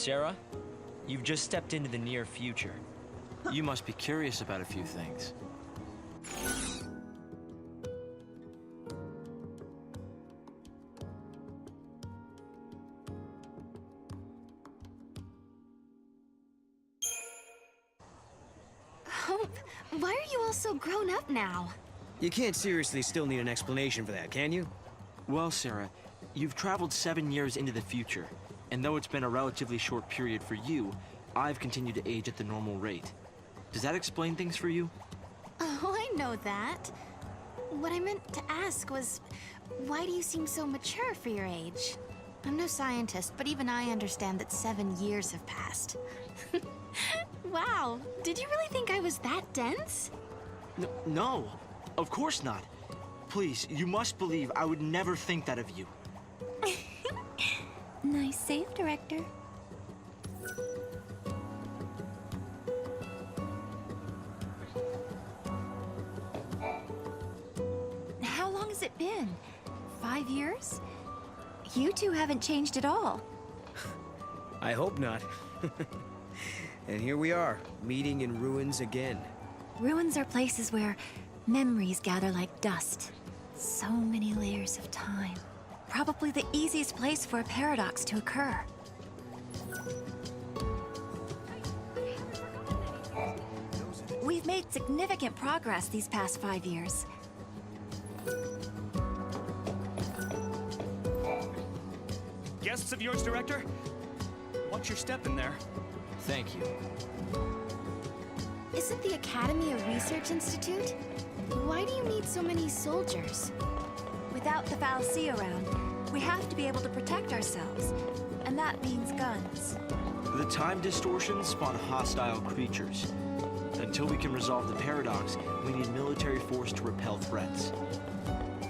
Sarah, you've just stepped into the near future. You must be curious about a few things. Hope, why are you all so grown up now? You can't seriously still need an explanation for that, can you? Well, Sarah, you've traveled 7 years into the future, and though it's been a relatively short period for you, I've continued to age at the normal rate. Does that explain things for you? Oh, I know that. What I meant to ask was, why do you seem so mature for your age? I'm no scientist, but even I understand that 7 years have passed. Wow, did you really think I was that dense? No, of course not. Please, you must believe I would never think that of you. Nice save, Director. How long has it been? 5 years? You two haven't changed at all. I hope not. And here we are, meeting in ruins again. Ruins are places where memories gather like dust. So many layers of time. Probably the easiest place for a paradox to occur. We've made significant progress these past 5 years. Guests of yours, Director? Watch your step in there. Thank you. Isn't the Academy a research institute? Why do you need so many soldiers? Without the fallacy around, we have to be able to protect ourselves. And that means guns. The time distortions spawn hostile creatures. Until we can resolve the paradox, we need military force to repel threats.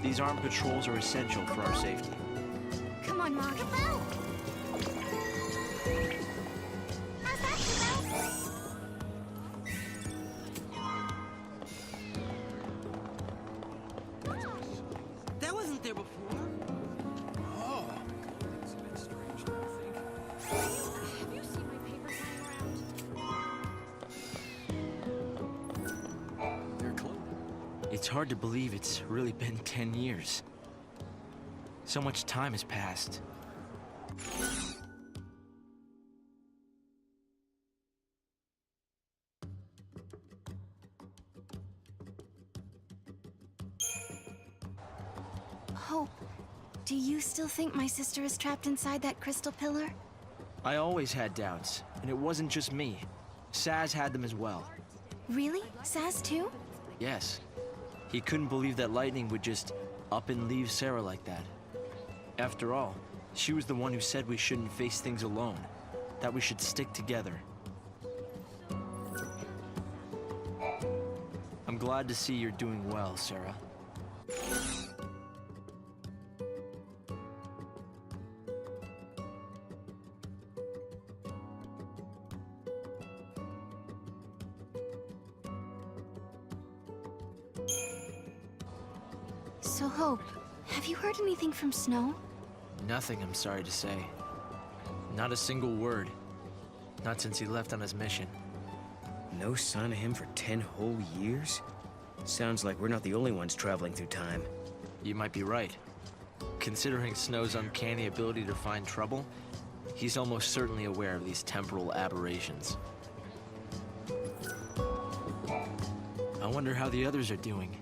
These armed patrols are essential for our safety. Come on, Mark. That wasn't there before. Oh. It's a bit strange, don't you think? Have you seen my paper flying around? They're close. It's hard to believe it's really been 10 years. So much time has passed. Hope, do you still think my sister is trapped inside that crystal pillar? I always had doubts, and it wasn't just me. Saz had them as well. Really? Saz too? Yes. He couldn't believe that lightning would just up and leave Sarah like that. After all, she was the one who said we shouldn't face things alone, that we should stick together. I'm glad to see you're doing well, Sarah. So, Hope, have you heard anything from Snow? Nothing, I'm sorry to say. Not a single word. Not since he left on his mission. No sign of him for 10 whole years? Sounds like we're not the only ones traveling through time. You might be right. Considering Snow's uncanny ability to find trouble, he's almost certainly aware of these temporal aberrations. I wonder how the others are doing.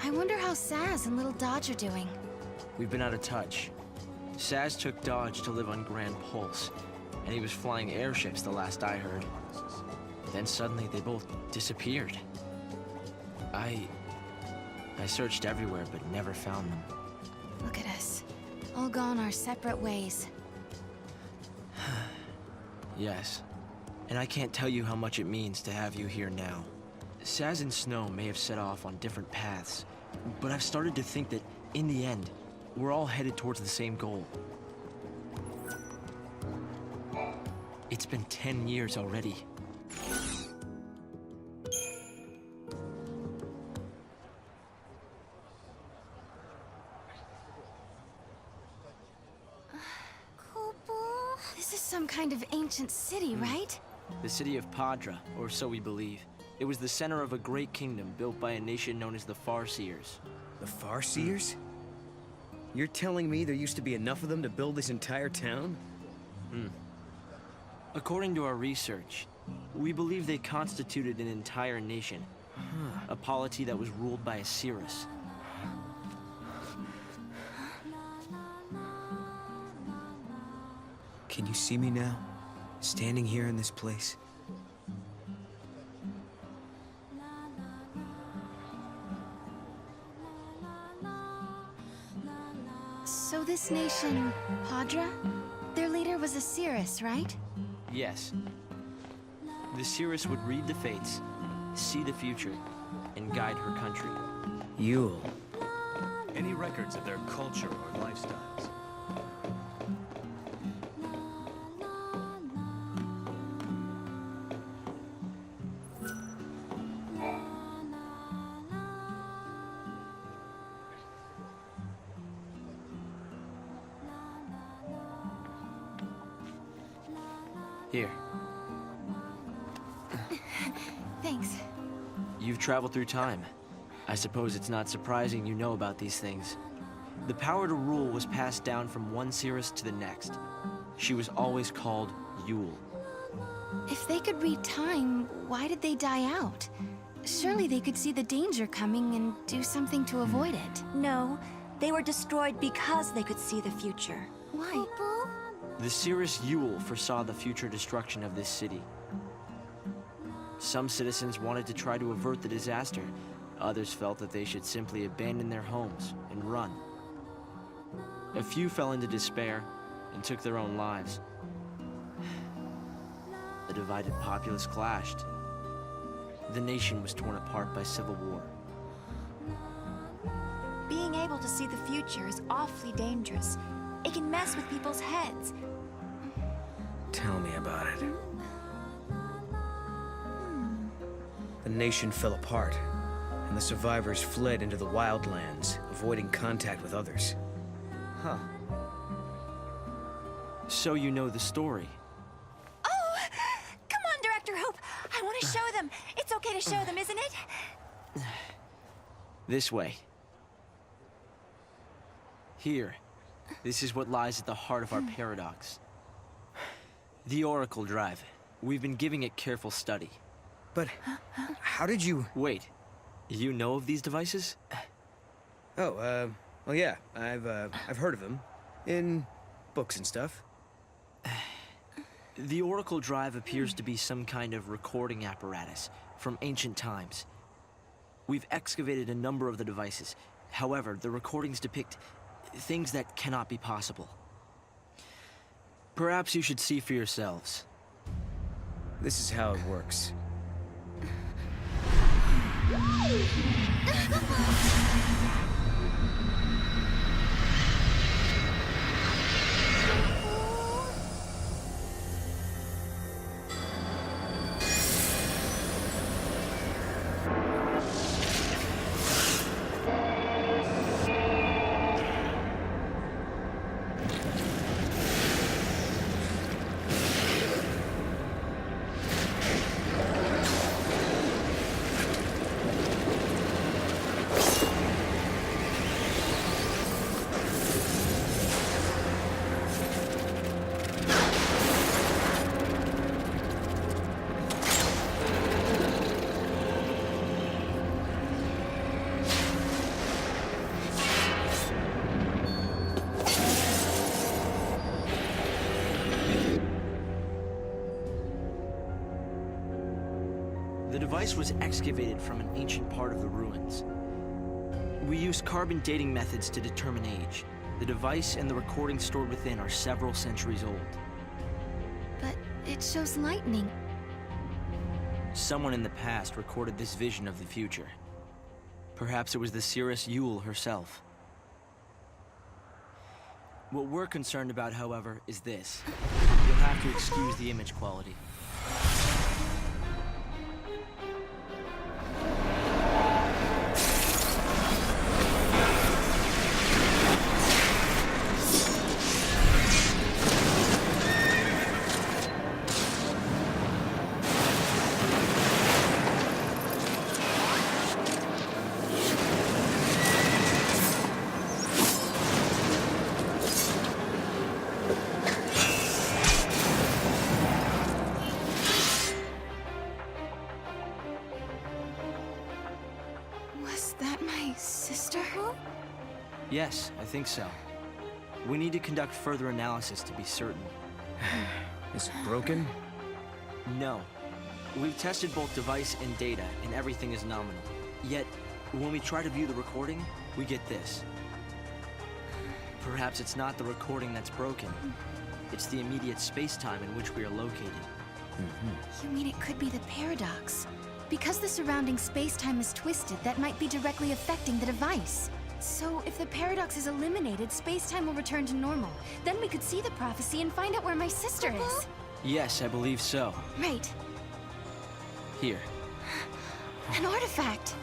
I wonder how Saz and Little Dodge are doing. We've been out of touch. Saz took Dodge to live on Grand Pulse, and he was flying airships the last I heard. Then suddenly they both disappeared. I searched everywhere but never found them. Look at us. All gone our separate ways. Yes, and I can't tell you how much it means to have you here now. Saz and Snow may have set off on different paths, but I've started to think that, in the end, we're all headed towards the same goal. It's been 10 years already. This is some kind of ancient city, right? The city of Padra, or so we believe. It was the center of a great kingdom built by a nation known as the Farseers. The Farseers? You're telling me there used to be enough of them to build this entire town? According to our research, we believe they constituted an entire nation. A polity that was ruled by a Cirrus. Can you see me now? Standing here in this place? So this nation, Padra? Their leader was a Cirrus, right? Yes. The Cirrus would read the fates, see the future, and guide her country. Yule. Any records of their culture or lifestyles? Here. Thanks. You've traveled through time. I suppose it's not surprising you know about these things. The power to rule was passed down from one Cirrus to the next. She was always called Yule. If they could read time, why did they die out? Surely they could see the danger coming and do something to avoid it. No, they were destroyed because they could see the future. Why? The Cirrus Yule foresaw the future destruction of this city. Some citizens wanted to try to avert the disaster. Others felt that they should simply abandon their homes and run. A few fell into despair and took their own lives. The divided populace clashed. The nation was torn apart by civil war. Being able to see the future is awfully dangerous. It can mess with people's heads. Tell me about it. The nation fell apart, and the survivors fled into the wildlands, avoiding contact with others. Huh. So you know the story. Oh! Come on, Director Hope! I want to show them! It's okay to show them, isn't it? This way. Here. This is what lies at the heart of our paradox. The Oracle Drive. We've been giving it careful study. But how did you... Wait. You know of these devices? Oh, well, yeah, I've heard of them. In books and stuff. The Oracle Drive appears to be some kind of recording apparatus from ancient times. We've excavated a number of the devices. However, the recordings depict things that cannot be possible. Perhaps you should see for yourselves. This is how it works. The device was excavated from an ancient part of the ruins. We used carbon dating methods to determine age. The device and the recordings stored within are several centuries old. But it shows lightning. Someone in the past recorded this vision of the future. Perhaps it was the Cirrus Yule herself. What we're concerned about, however, is this. You'll have to excuse the image quality. Was that my sister? Yes, I think so. We need to conduct further analysis to be certain. Is it broken? No. We've tested both device and data, and everything is nominal. Yet, when we try to view the recording, we get this. Perhaps it's not the recording that's broken. It's the immediate space-time in which we are located. You mean it could be the paradox? Because the surrounding space-time is twisted, that might be directly affecting the device. So, if the paradox is eliminated, space-time will return to normal. Then we could see the prophecy and find out where my sister is. Yes, I believe so. Right. Here. An artifact.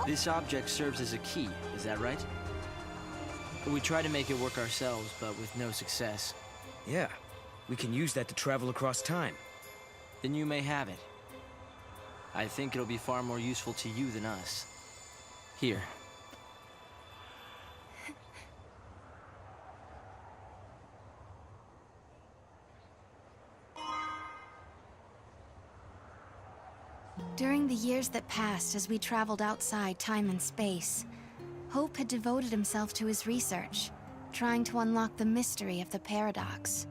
This object serves as a key, is that right? We tried to make it work ourselves, but with no success. Yeah. We can use that to travel across time. Then you may have it. I think it'll be far more useful to you than us. Here. During the years that passed as we traveled outside time and space, Hope had devoted himself to his research, trying to unlock the mystery of the paradox.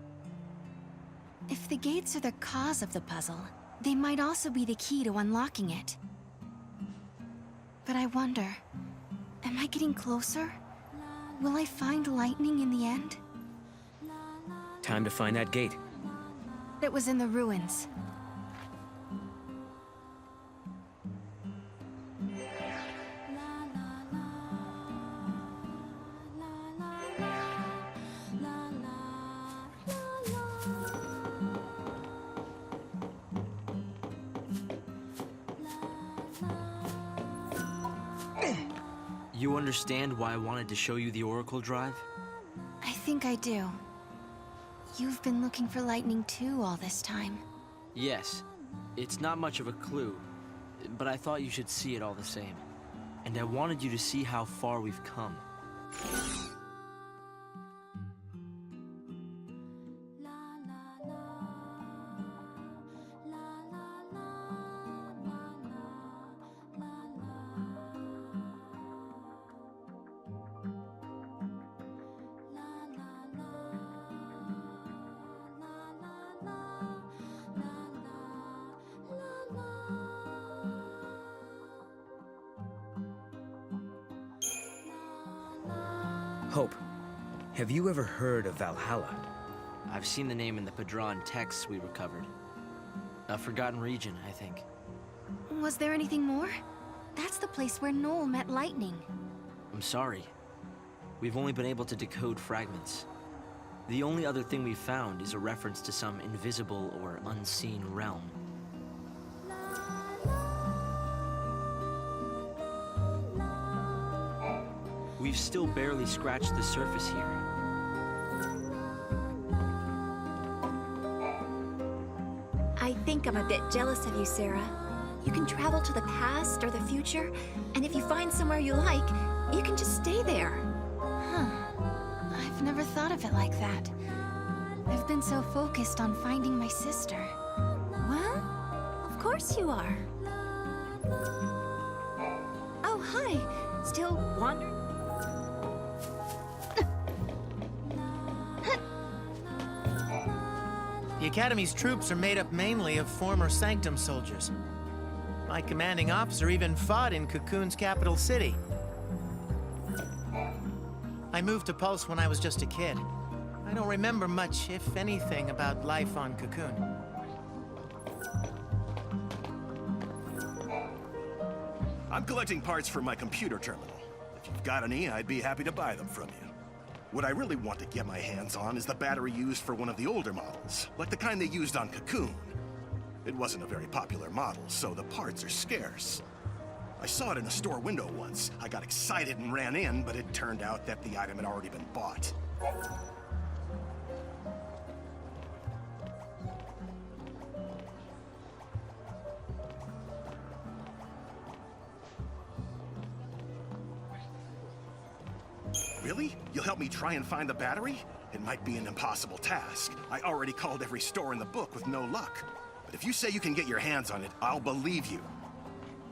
If the gates are the cause of the puzzle, they might also be the key to unlocking it. But I wonder, am I getting closer? Will I find lightning in the end? Time to find that gate. It was in the ruins. You understand why I wanted to show you the Oracle Drive? I think I do. You've been looking for lightning too all this time. Yes. It's not much of a clue, but I thought you should see it all the same. And I wanted you to see how far we've come. Hope, have you ever heard of Valhalla? I've seen the name in the Padran texts we recovered. A forgotten region, I think. Was there anything more? That's the place where Noel met lightning. I'm sorry. We've only been able to decode fragments. The only other thing we've found is a reference to some invisible or unseen realm. We've still barely scratched the surface here. I think I'm a bit jealous of you, Sarah. You can travel to the past or the future, and if you find somewhere you like, you can just stay there. Huh. I've never thought of it like that. I've been so focused on finding my sister. Well, of course you are. Oh, hi. Still wandering? The Academy's troops are made up mainly of former Sanctum soldiers. My commanding officer even fought in Cocoon's capital city. I moved to Pulse when I was just a kid. I don't remember much, if anything, about life on Cocoon. I'm collecting parts for my computer terminal. If you've got any, I'd be happy to buy them from you. What I really want to get my hands on is the battery used for one of the older models, like the kind they used on Cocoon. It wasn't a very popular model, so the parts are scarce. I saw it in a store window once. I got excited and ran in, but it turned out that the item had already been bought. Really? You'll help me try and find the battery? It might be an impossible task. I already called every store in the book with no luck. But if you say you can get your hands on it, I'll believe you.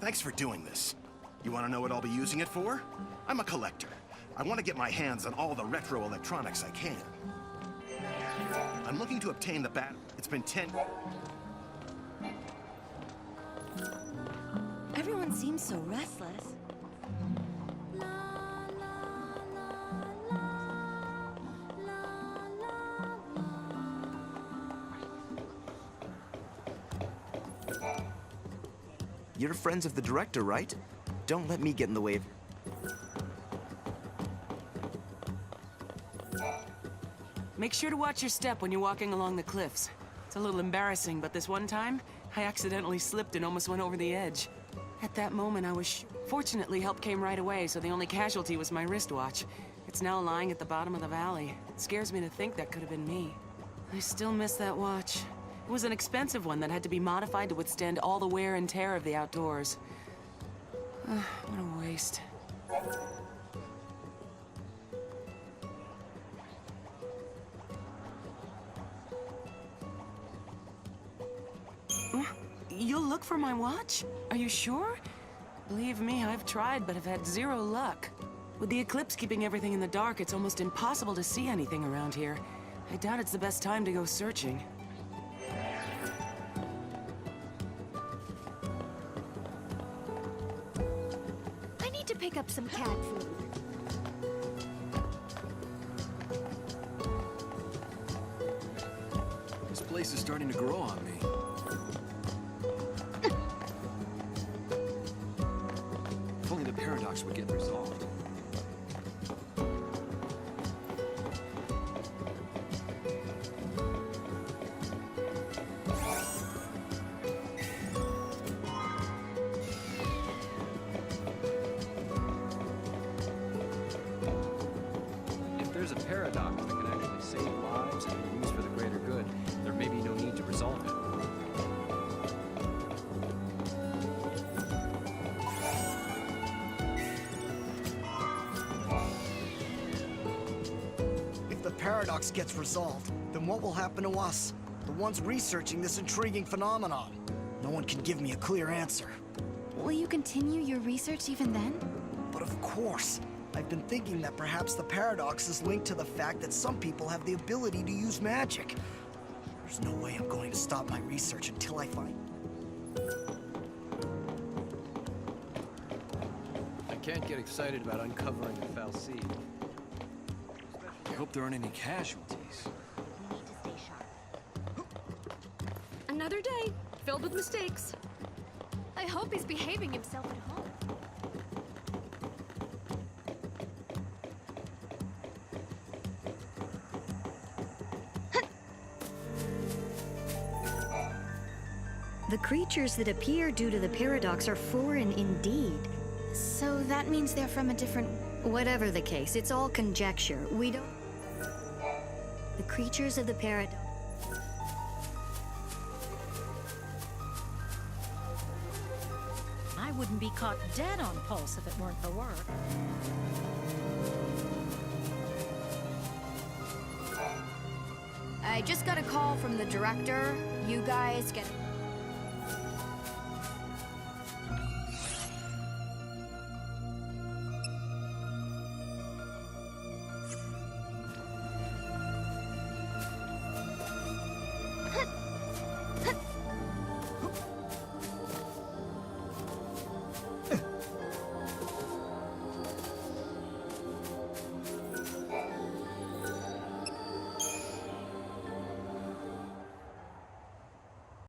Thanks for doing this. You want to know what I'll be using it for? I'm a collector. I want to get my hands on all the retro electronics I can. I'm looking to obtain the battery. It's been 10... Everyone seems so restless. You're friends of the director, right? Don't let me get in the way of... Make sure to watch your step when you're walking along the cliffs. It's a little embarrassing, but this one time, I accidentally slipped and almost went over the edge. At that moment, I was Fortunately, help came right away, so the only casualty was my wristwatch. It's now lying at the bottom of the valley. It scares me to think that could have been me. I still miss that watch. It was an expensive one that had to be modified to withstand all the wear and tear of the outdoors. What a waste. You'll look for my watch? Are you sure? Believe me, I've tried, but have had zero luck. With the eclipse keeping everything in the dark, it's almost impossible to see anything around here. I doubt it's the best time to go searching. I need to pick up some cat food. This place is starting to grow on me. If only the paradox would get resolved. If there's a paradox that can actually save lives and be used for the greater good, there may be no need to resolve it. If the paradox gets resolved, then what will happen to us? The ones researching this intriguing phenomenon? No one can give me a clear answer. Will you continue your research even then? But of course, I've been thinking that perhaps the paradox is linked to the fact that some people have the ability to use magic. There's no way I'm going to stop my research until I find... I can't get excited about uncovering the fal'Cie. I hope there aren't any casualties. Another day, filled with mistakes. I hope he's behaving himself at home. The creatures that appear due to the paradox are foreign indeed. So that means they're from a different... Whatever the case, it's all conjecture. We don't... The creatures of the paradox... I wouldn't be caught dead on Pulse if it weren't for work. I just got a call from the director. You guys get...